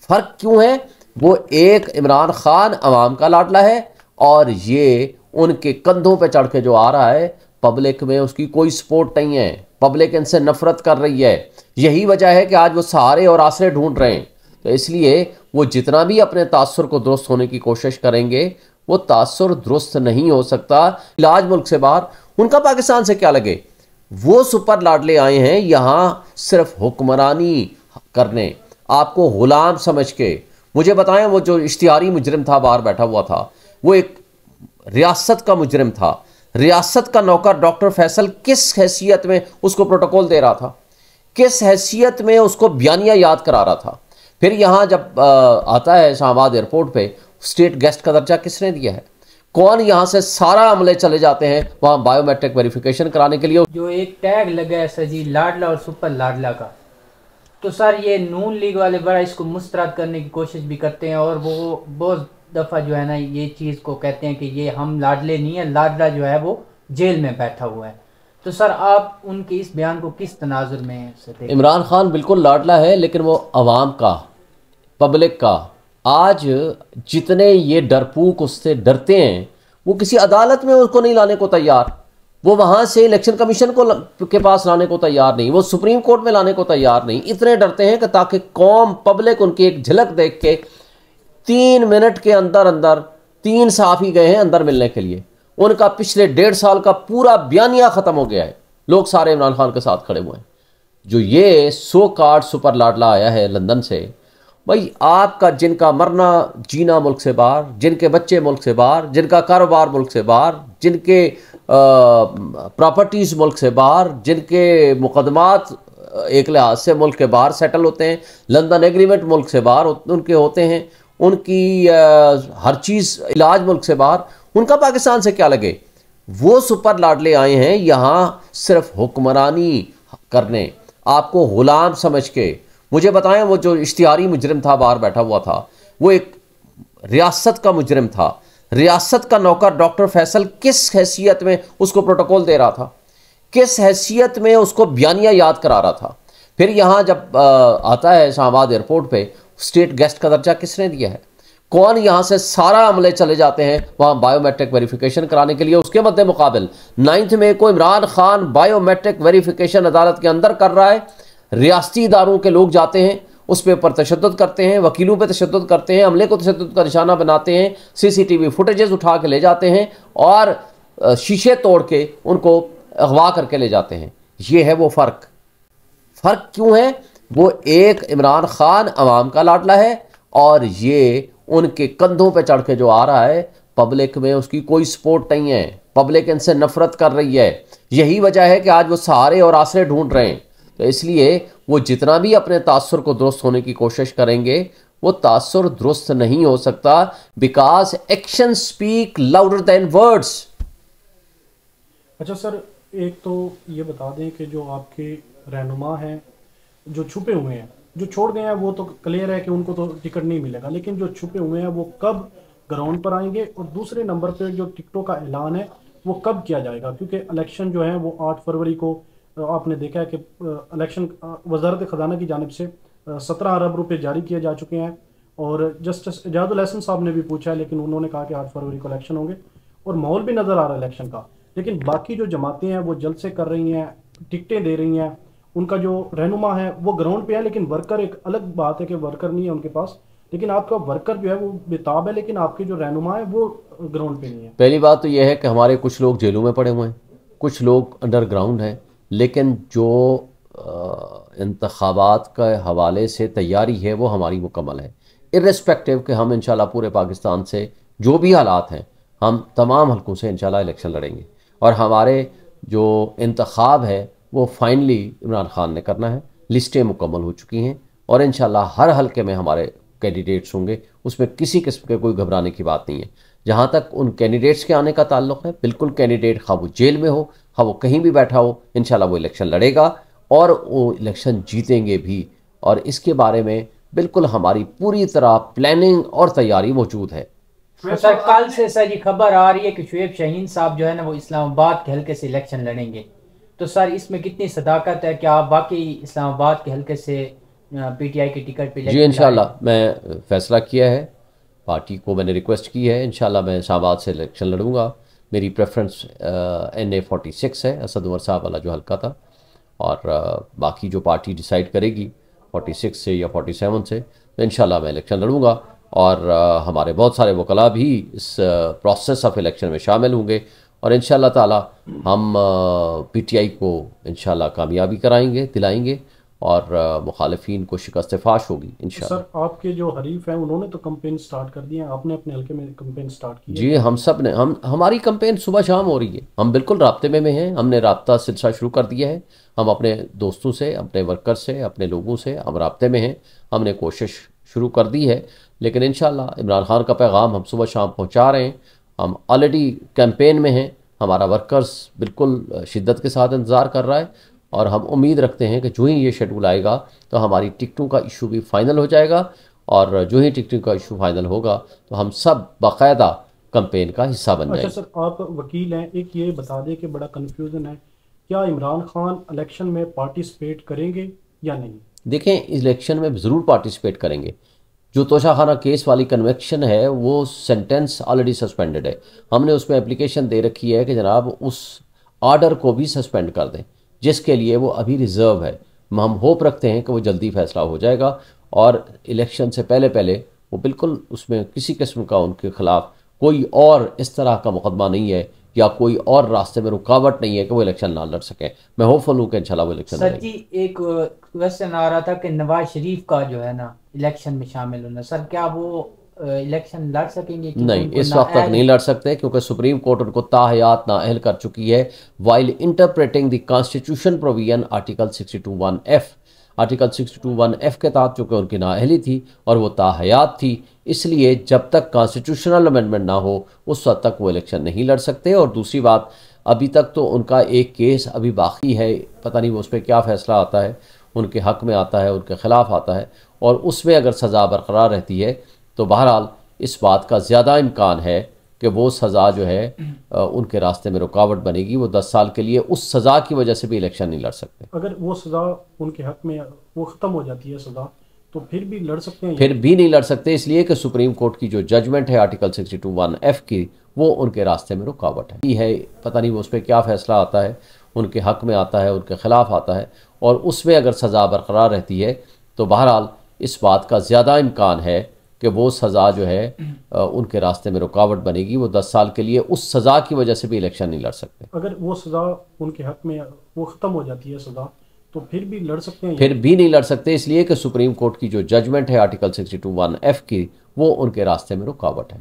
फ़र्क क्यों है? वो एक इमरान खान अवाम का लाडला है और ये उनके कंधों पे चढ़ के जो आ रहा है, पब्लिक में उसकी कोई सपोर्ट नहीं है, पब्लिक इनसे नफरत कर रही है। यही वजह है कि आज वो सहारे और आसरे ढूंढ रहे हैं। तो इसलिए वो जितना भी अपने तासुर को दुरुस्त होने की कोशिश करेंगे, वो तासुर दुरुस्त नहीं हो सकता। इलाज मुल्क से बाहर, उनका पाकिस्तान से क्या लगे? वो सुपर लाडले आए हैं यहाँ सिर्फ हुक्मरानी करने, आपको गुलाम समझ के। मुझे बताएं, वो जो इश्तिहारी मुजरिम था, बाहर बैठा हुआ था, वो एक रियासत का मुजरिम था। रियासत का नौकर डॉक्टर फैसल किस हैसियत में उसको प्रोटोकॉल दे रहा था, किस हैसियत में उसको बयानिया याद करा रहा था। फिर यहाँ जब आता है इस्लामाबाद एयरपोर्ट पे, स्टेट गेस्ट का दर्जा किसने दिया है? कौन यहाँ से सारा अमले चले जाते हैं वहाँ बायोमेट्रिक वेरिफिकेशन कराने के लिए। जो एक टैग लगा है सर जी, लाडला और सुपर लाडला का, तो सर ये नून लीग वाले बड़ा इसको मुस्तरद करने की कोशिश भी करते हैं और वो बहुत दफ़ा जो है ना ये चीज़ को कहते हैं कि ये हम लाडले नहीं है, लाडला जो है वो जेल में बैठा हुआ है। तो सर आप उनके इस बयान को किस तनाजुर में से देखते हैं? इमरान खान बिल्कुल लाडला है, लेकिन वो अवाम का, पब्लिक का। आज जितने ये डरपूक उससे डरते हैं, वो किसी अदालत में उसको नहीं लाने को तैयार, वो वहाँ से इलेक्शन कमीशन को के पास लाने को तैयार नहीं, वो सुप्रीम कोर्ट में लाने को तैयार नहीं। इतने डरते हैं कि ताकि कौम, पब्लिक उनकी एक झलक देख के 3 मिनट के अंदर अंदर 3 सहाफ़ी गए हैं अंदर मिलने के लिए। उनका पिछले 1.5 साल का पूरा बयानिया ख़त्म हो गया है। लोग सारे इमरान खान के साथ खड़े हुए हैं। जो ये सो कार्ड सुपर लाडला आया है लंदन से, भाई आपका जिनका मरना जीना मुल्क से बाहर, जिनके बच्चे मुल्क से बाहर, जिनका कारोबार मुल्क से बाहर, जिनके प्रॉपर्टीज़ मुल्क से बाहर, जिनके मुकदमात एक लिहाज से मुल्क के बाहर सेटल होते हैं, लंदन एग्रीमेंट मुल्क से बाहर उनके होते हैं, उनकी हर चीज़ इलाज मुल्क से बाहर, उनका पाकिस्तान से क्या लगे? वो सुपर लाडले आए हैं यहाँ सिर्फ हुक्मरानी करने, आपको गुलाम समझ के। मुझे बताएं, वो जो इश्तिहारी मुजरिम था, बाहर बैठा हुआ था, वो एक रियासत का मुजरिम था। रियासत का नौकर डॉक्टर फैसल किस हैसियत में उसको प्रोटोकॉल दे रहा था, किस हैसियत में उसको बयानिया याद करा रहा था। फिर यहाँ जब आता है इस्लामाबाद एयरपोर्ट पे, स्टेट गेस्ट का दर्जा किसने दिया है? कौन यहाँ से सारा अमले चले जाते हैं वहाँ बायोमेट्रिक वेरिफिकेशन कराने के लिए। उसके मद्दे मुकाबिल 9 मई को इमरान खान बायोमेट्रिक वेरिफिकेशन अदालत के अंदर कर रहा है। रियासती इदारों के लोग जाते हैं, उस पर तशद्दुद करते हैं, वकीलों पे तशद्दुद करते हैं, अमले को तशद्दुद का निशाना बनाते हैं, CCTV फुटेजेस उठा के ले जाते हैं और शीशे तोड़ के उनको अगवा करके ले जाते हैं। ये है वो फ़र्क। फ़र्क क्यों है? वो एक इमरान खान अवाम का लाडला है और ये उनके कंधों पे चढ़ के जो आ रहा है, पब्लिक में उसकी कोई सपोर्ट नहीं है, पब्लिक इनसे नफरत कर रही है। यही वजह है कि आज वो सहारे और आसरे ढूंढ रहे हैं। तो इसलिए वो जितना भी अपने तासुर को दुरुस्त होने की कोशिश करेंगे, वो तासुर दुरुस्त नहीं हो सकता, because action speak louder than words. अच्छा सर, एक तो ये बता दें कि जो आपके रहनुमा हैं जो छुपे हुए हैं, जो छोड़ गए हैं, वो तो क्लियर है कि उनको तो टिकट नहीं मिलेगा, लेकिन जो छुपे हुए हैं वो कब ग्राउंड पर आएंगे? और दूसरे नंबर पर जो टिकटों का ऐलान है वो कब किया जाएगा? क्योंकि इलेक्शन जो है वो 8 फरवरी को आपने देखा है कि इलेक्शन वजारत ख़जाना की जानिब से 17 अरब रुपए जारी किए जा चुके हैं और जस्टिस इजाजुल हसन साहब ने भी पूछा है, लेकिन उन्होंने कहा कि 8 फरवरी को इलेक्शन होंगे और माहौल भी नज़र आ रहा है इलेक्शन का। लेकिन बाकी जो जमातें हैं वो जलसे कर रही हैं, टिकटें दे रही हैं, उनका जो रहनुमा है वो ग्राउंड पे है, लेकिन वर्कर, एक अलग बात है कि वर्कर नहीं है उनके पास, लेकिन आपका वर्कर जो है वो बेताब है, लेकिन आपके जो रहनुमा है वो ग्राउंड पे नहीं है। पहली बात तो यह है कि हमारे कुछ लोग जेलों में पड़े हुए हैं, कुछ लोग अंडरग्राउंड हैं, लेकिन जो इंतखाबात के हवाले से तैयारी है वो हमारी मुकम्मल है। इर्रेस्पेक्टिव कि हम इंशाल्लाह पूरे पाकिस्तान से जो भी हालात हैं, हम तमाम हल्कों से इंशाल्लाह इलेक्शन लड़ेंगे और हमारे जो इंतखाब है वो फाइनली इमरान खान ने करना है। लिस्टें मुकम्मल हो चुकी हैं और इंशाल्लाह हर हल्के में हमारे कैंडिडेट्स होंगे, उसमें किसी किस्म के कोई घबराने की बात नहीं है। जहाँ तक उन कैंडिडेट्स के आने का ताल्लुक़ है, बिल्कुल कैंडिडेट खा वो जेल में हो, खा वो कहीं भी बैठा हो, इंशाल्लाह वो इलेक्शन लड़ेगा और वो इलेक्शन जीतेंगे भी। और इसके बारे में बिल्कुल हमारी पूरी तरह प्लानिंग और तैयारी मौजूद है। तो सर कल से सर ये खबर आ रही है कि शुएब शाहीन साहब जो है ना वो इस्लामाबाद के हल्के से इलेक्शन लड़ेंगे, तो सर इसमें कितनी सदाकत है? क्या आप वाकई इस्लामाबाद के हल्के से पीटीआई की टिकट पे जी इलेक्शन इंशाल्लाह मैं फ़ैसला किया है, पार्टी को मैंने रिक्वेस्ट की है, इंशाल्लाह मैं शाहबाद से इलेक्शन लड़ूंगा। मेरी प्रेफरेंस NA 46 है, असद उमर साहब वाला जो हल्का था, और बाकी जो पार्टी डिसाइड करेगी 46 से या 47 से, तो इंशाल्लाह मैं इलेक्शन लड़ूंगा। और हमारे बहुत सारे वकला भी इस प्रोसेस ऑफ इलेक्शन में शामिल होंगे, और इंशाल्लाह ताला हम PTI को इंशाल्लाह कामयाबी कराएंगे, दिलाएंगे, और मुखालिफिन को शिकस्त फाश होगी इंशाल्लाह। सर आपके जो हरीफ हैं उन्होंने तो कंपेन स्टार्ट कर दिया, आपने अपने हल्के में कंपेन स्टार्ट की है? जी हम सब ने हमारी कंपेन सुबह शाम हो रही है, हम बिल्कुल राब्ते में हैं, हमने राब्ता सिलसिला शुरू कर दिया है। हम अपने दोस्तों से, अपने वर्कर से, अपने लोगों से हम राब्ते में हैं, हमने कोशिश शुरू कर दी है। लेकिन इंशाल्लाह इमरान खान का पैगाम हम सुबह शाम पहुंचा रहे हैं। हम ऑलरेडी कैंपेन में हैं, हमारा वर्कर्स बिल्कुल शिद्दत के साथ इंतज़ार कर रहा है, और हम उम्मीद रखते हैं कि जो ही ये शेड्यूल आएगा तो हमारी टिकटों का इशू भी फाइनल हो जाएगा, और जो ही टिकटों का इशू फाइनल होगा तो हम सब बाकायदा कैंपेन का हिस्सा बन अच्छा जाएंगे। सर आप वकील हैं, एक ये बता दें कि बड़ा कन्फ्यूज़न है, क्या इमरान खान इलेक्शन में पार्टिसिपेट करेंगे या नहीं? देखें, इलेक्शन में ज़रूर पार्टिसिपेट करेंगे। जो तोशाखाना केस वाली कन्वेक्शन है वो सेंटेंस ऑलरेडी सस्पेंडेड है, हमने उसमें एप्लीकेशन दे रखी है कि जनाब उस आर्डर को भी सस्पेंड कर दें, जिसके लिए वो अभी रिज़र्व है। हम होप रखते हैं कि वो जल्दी फैसला हो जाएगा, और इलेक्शन से पहले पहले वो बिल्कुल उसमें किसी किस्म का उनके खिलाफ कोई और इस तरह का मुकदमा नहीं है, या कोई और रास्ते में रुकावट नहीं है कि वो इलेक्शन ना लड़ सकें। मैं होपफुल हूँ कि इंशाल्लाह वो इलेक्शन सर जी एक क्वेश्चन आ रहा था कि नवाज शरीफ का जो है ना इलेक्शन में शामिल होना, सर क्या वो इलेक्शन लड़ सकेंगे? क्योंकि नहीं, उनको इस वक्त तक नाअहल नहीं लड़ सकते, क्योंकि सुप्रीम कोर्ट उनको ताहयात नाअहल कर चुकी है while interpreting the constitution provision article 62(1)(f। Article 62(1)(f के तहत चूँकि उनकी नाअहली थी और वो ताहयात थी, इसलिए जब तक कॉन्स्टिट्यूशनल अमेंडमेंट ना हो उस वक्त तक वो इलेक्शन नहीं लड़ सकते। और दूसरी बात, अभी तक तो उनका एक केस अभी बाकी है, पता नहीं वो उस पर क्या फ़ैसला आता है, उनके हक़ में आता है, उनके ख़िलाफ़ आता है, और उसमें अगर सज़ा बरकरार रहती है तो बहरहाल इस बात का ज़्यादा इम्कान है कि वो सज़ा जो है उनके रास्ते में रुकावट बनेगी। वो 10 साल के लिए उस सज़ा की वजह से भी इलेक्शन नहीं लड़ सकते। अगर वो सज़ा उनके हक में वो ख़त्म हो जाती है सज़ा, तो फिर भी लड़ सकते हैं? फिर भी नहीं लड़ सकते, इसलिए कि सुप्रीम कोर्ट की जो जजमेंट है आर्टिकल 62(1)(f की, वो उनके रास्ते में रुकावट है। पता नहीं वो उस पर क्या फ़ैसला आता है, उनके हक़ में आता है, उनके ख़िलाफ़ आता है, और उसमें अगर सज़ा बरकरार रहती है तो बहरहाल इस बात का ज़्यादा इम्कान है कि वो सज़ा जो है उनके रास्ते में रुकावट बनेगी। वो 10 साल के लिए उस सज़ा की वजह से भी इलेक्शन नहीं लड़ सकते। अगर वो सज़ा उनके हक में वो ख़त्म हो जाती है सज़ा, तो फिर भी लड़ सकते हैं? फिर भी नहीं लड़ सकते, इसलिए कि सुप्रीम कोर्ट की जो जजमेंट है आर्टिकल 62(1)(f की, वो उनके रास्ते में रुकावट है।